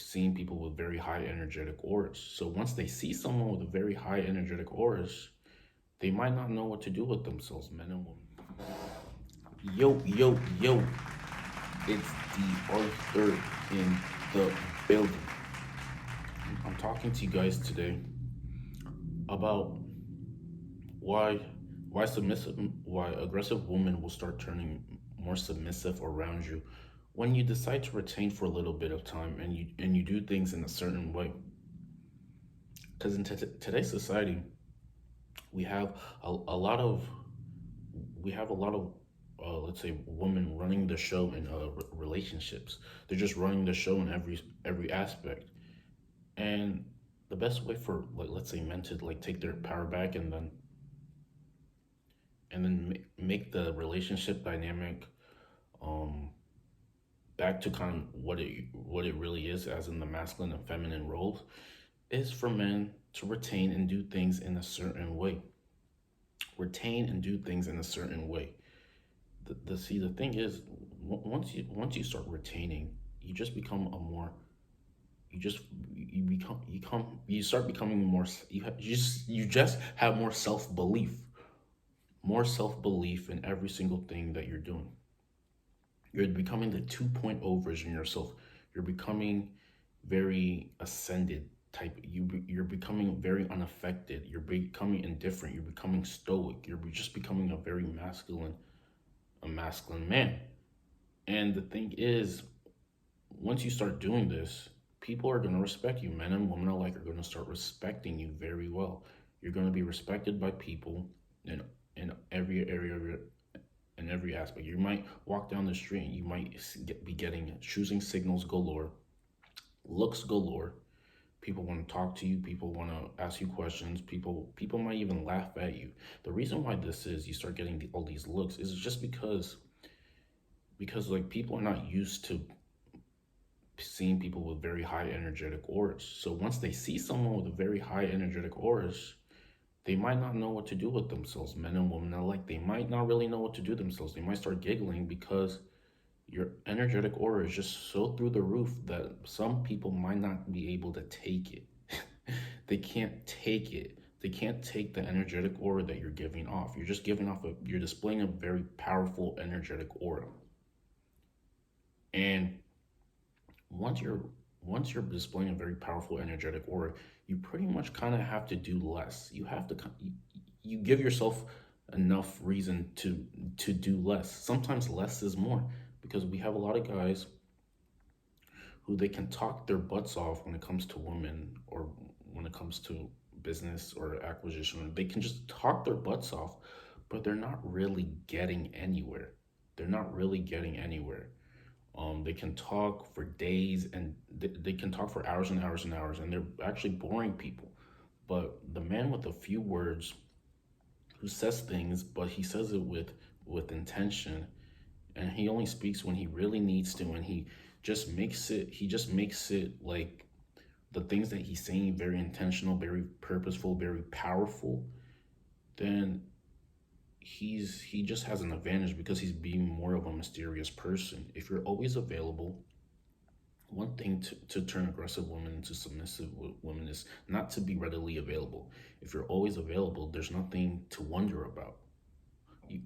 seeing people with very high energetic auras. So once they see someone with a very high energetic auras, they might not know what to do with themselves, men and women. Yo, yo, yo, it's D.Arthur in the building. I'm talking to you guys today about why why aggressive women will start turning more submissive around you when you decide to retain for a little bit of time and you do things in a certain way. Because in today's society, we have a lot of let's say women running the show in relationships. They're just running the show in every aspect. And the best way for, like, let's say, men to like take their power back make the relationship dynamic um back to kind of what it really is, as in the masculine and feminine roles, is for men to retain and do things in a certain way. Retain and do things in a certain way. The thing is, once you start retaining, you just become a more you just you start becoming more you just have more self belief in every single thing that you're doing. You're becoming the 2.0 version of yourself. You're becoming very ascended type. You're becoming very unaffected. You're becoming indifferent. You're becoming stoic. You're just becoming a masculine man. And the thing is, once you start doing this, people are going to respect you. Men and women alike are going to start respecting you very well. You're going to be respected by people in in every area of your in every aspect. You might walk down the street and you might be getting choosing signals galore, looks galore. People want to talk to you. People want to ask you questions. People might even laugh at you. The reason why this is, you start getting all these looks, is just because like people are not used to seeing people with very high energetic auras. So once they see someone with a very high energetic auras, they might not know what to do with themselves. Men and women alike, they might not really know what to do themselves. They might start giggling because your energetic aura is just so through the roof that some people might not be able to take it. They can't take it. They can't take the energetic aura that you're giving off. You're just giving off you're displaying a very powerful energetic aura. And once you're once you're displaying a very powerful energetic aura, you pretty much kind of have to do less. You have to you give yourself enough reason to do less. Sometimes less is more, because we have a lot of guys who they can talk their butts off when it comes to women, or when it comes to business or acquisition. They can just talk their butts off, but they're not really getting anywhere. They're not really getting anywhere. They can talk for days, and they can talk for hours and hours and hours, and they're actually boring people. But the man with a few words, who says things, but he says it with intention, and he only speaks when he really needs to, and he just makes it like the things that he's saying very intentional, very purposeful, very powerful. Then he just has an advantage, because he's being more of a mysterious person. If you're always available, one thing to turn aggressive women into submissive women is not to be readily available. If you're always available, there's nothing to wonder about.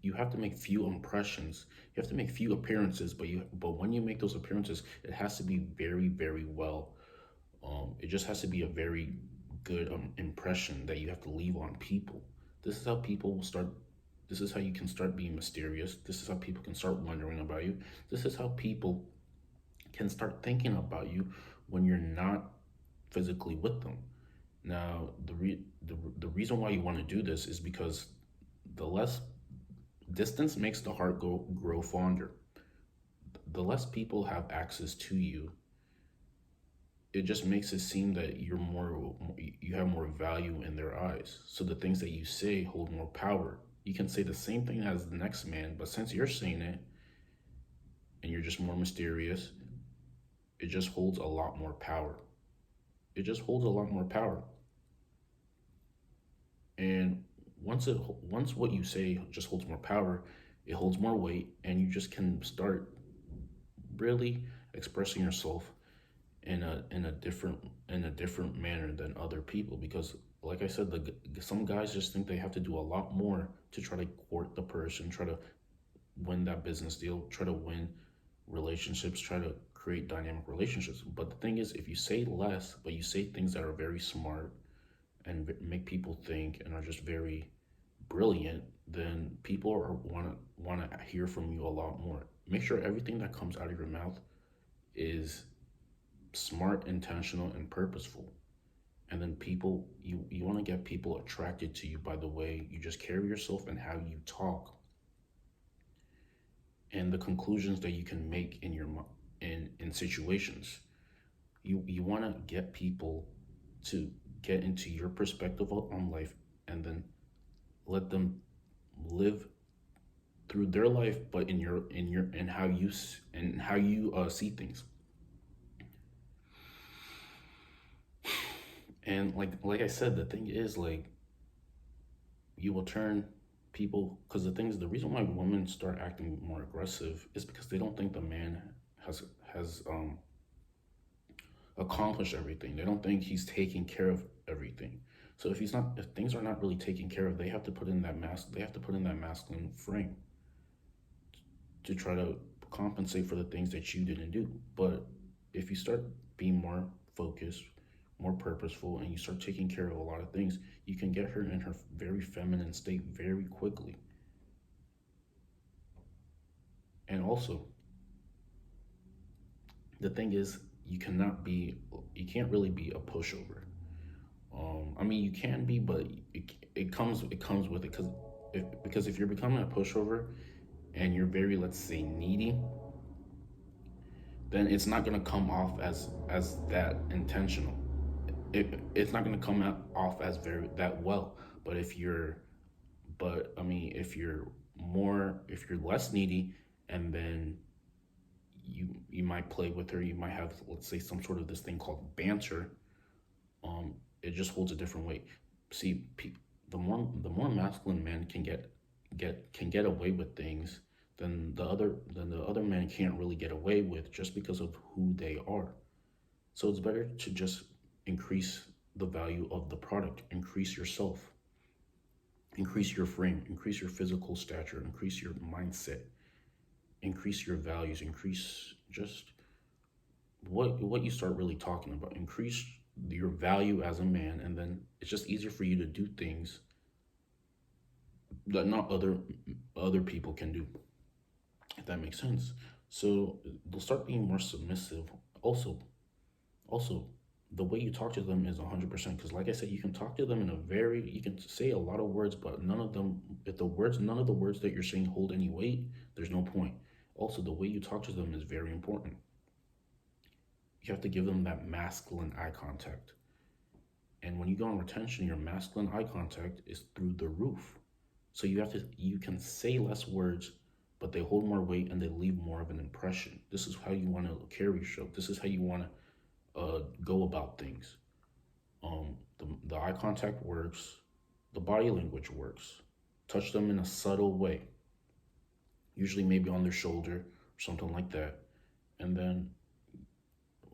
You have to make few impressions. You have to make few appearances, but when you make those appearances, it has to be very, very well. It just has to be a very good impression that you have to leave on people. This is how people will start. This is how you can start being mysterious. This is how people can start wondering about you. This is how people can start thinking about you when you're not physically with them. Now, the reason why you want to do this is because the less distance makes the heart grow fonder. The less people have access to you, it just makes it seem that you have more value in their eyes. So the things that you say hold more power. You can say the same thing as the next man, but since you're saying it and you're just more mysterious, it just holds a lot more power. It just holds a lot more power. And once what you say just holds more power, it holds more weight, and you just can start really expressing yourself in a in a different manner than other people, because like I said, some guys just think they have to do a lot more to try to court the person, try to win that business deal, try to win relationships, try to create dynamic relationships. But the thing is, if you say less but you say things that are very smart and make people think and are just very brilliant, then people are want to hear from you a lot more. Make sure everything that comes out of your mouth is smart, intentional, and purposeful. And then you want to get people attracted to you by the way you just carry yourself and how you talk and the conclusions that you can make in situations. You want to get people to get into your perspective on life, and then let them live through their life, but in how you see things. And like I said, the thing is, like, you will turn people, because the reason why women start acting more aggressive is because they don't think the man has has accomplished everything. They don't think he's taking care of everything. So if things are not really taken care of, they have to put in that masculine frame to try to compensate for the things that you didn't do. But if you start being more focused, more purposeful, and you start taking care of a lot of things, you can get her in her very feminine state very quickly. And also, the thing is, you can't really be a pushover. I mean, you can be, but it comes with it, because if you're becoming a pushover and you're very, let's say, needy, then it's not gonna come off as that intentional. It's not gonna come out off as very that well. But I mean, if you're less needy, and then you might play with her, you might have, let's say, some sort of this thing called banter. It just holds a different weight. See, the more masculine men can get away with things, than the other men can't really get away with, just because of who they are. So it's better to just increase the value of the product, increase yourself, increase your frame, increase your physical stature, increase your mindset, increase your values, increase just what you start really talking about. Increase your value as a man, and then it's just easier for you to do things that not other people can do, if that makes sense. So they'll start being more submissive. Also, the way you talk to them is 100%, because like I said, you can talk to them you can say a lot of words, but none of the words that you're saying hold any weight, there's no point. Also, the way you talk to them is very important. You have to give them that masculine eye contact. And when you go on retention, your masculine eye contact is through the roof. So you can say less words, but they hold more weight and they leave more of an impression. This is how you want to carry yourself. This is how you want to go about things. The eye contact works, the body language works. Touch them in a subtle way, usually maybe on their shoulder or something like that. And then,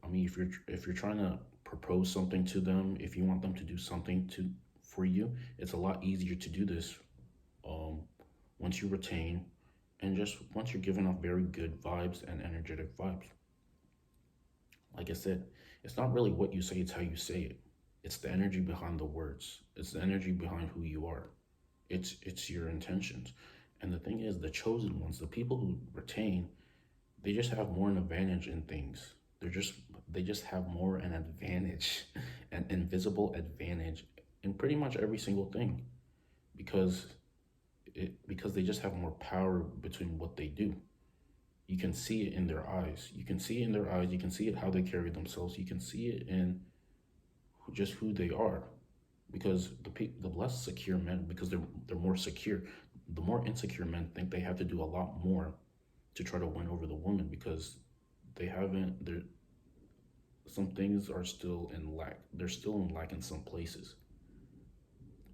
I mean, if you're trying to propose something to them, if you want them to do something for you, it's a lot easier to do this um, once you retain, and just once you're giving off very good vibes and energetic vibes. Like I said, it's not really what you say, it's how you say it. It's the energy behind the words. It's the energy behind who you are. It's your intentions. And the thing is, the chosen ones, the people who retain, they just have more an advantage in things. They just have more an advantage, an invisible advantage in pretty much every single thing, because because they just have more power between what they do. You can see it in their eyes. You can see it in their eyes. You can see it how they carry themselves. You can see it in just who they are. Because the less secure men, because they're more secure. The more insecure men think they have to do a lot more to try to win over the woman, because they haven't. Some things are still in lack. They're still in lack in some places.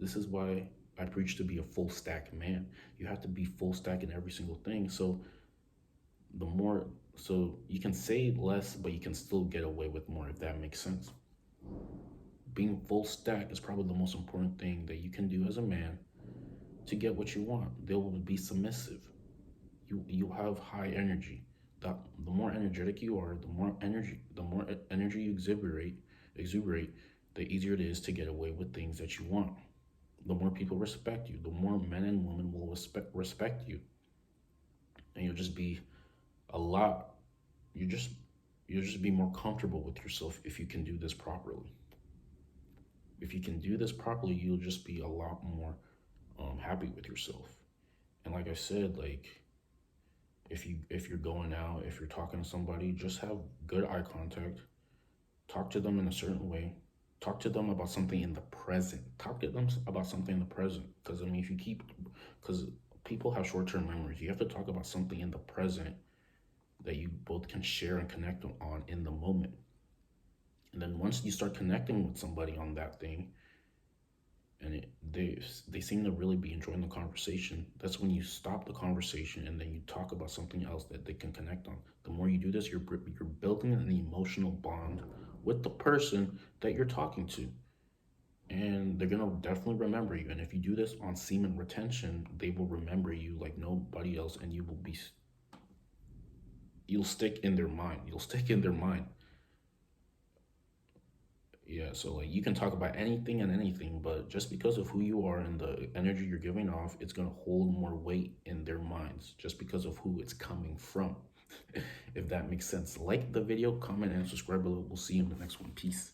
This is why I preach to be a full stack man. You have to be full stack in every single thing. So the more So you can say less, but you can still get away with more, if that makes sense. Being full stack is probably the most important thing that you can do as a man to get what you want. They will be submissive. You have high energy. That the more energetic you are, the more energy you exuberate, the easier it is to get away with things that you want. The more people respect you, the more men and women will respect you, and you'll just be a lot. You just you'll just be more comfortable with yourself if you can do this properly. If you can do this properly, you'll just be a lot more happy with yourself. And like I said, like if you're going out, if you're talking to somebody, just have good eye contact. Talk to them in a certain way. Talk to them about something in the present. Talk to them about something in the present. Because I mean, if you keep, because people have short-term memories, you have to talk about something in the present that you both can share and connect on in the moment. And then once you start connecting with somebody on that thing, and they seem to really be enjoying the conversation, that's when you stop the conversation and then you talk about something else that they can connect on. The more you do this, you're building an emotional bond with the person that you're talking to, and they're gonna definitely remember you. And if you do this on semen retention, they will remember you like nobody else, and you'll stick in their mind. You'll stick in their mind. Yeah, so like you can talk about anything and anything, but just because of who you are and the energy you're giving off, it's gonna hold more weight in their minds just because of who it's coming from. If that makes sense. Like the video, comment, and subscribe below. We'll see you in the next one. Peace.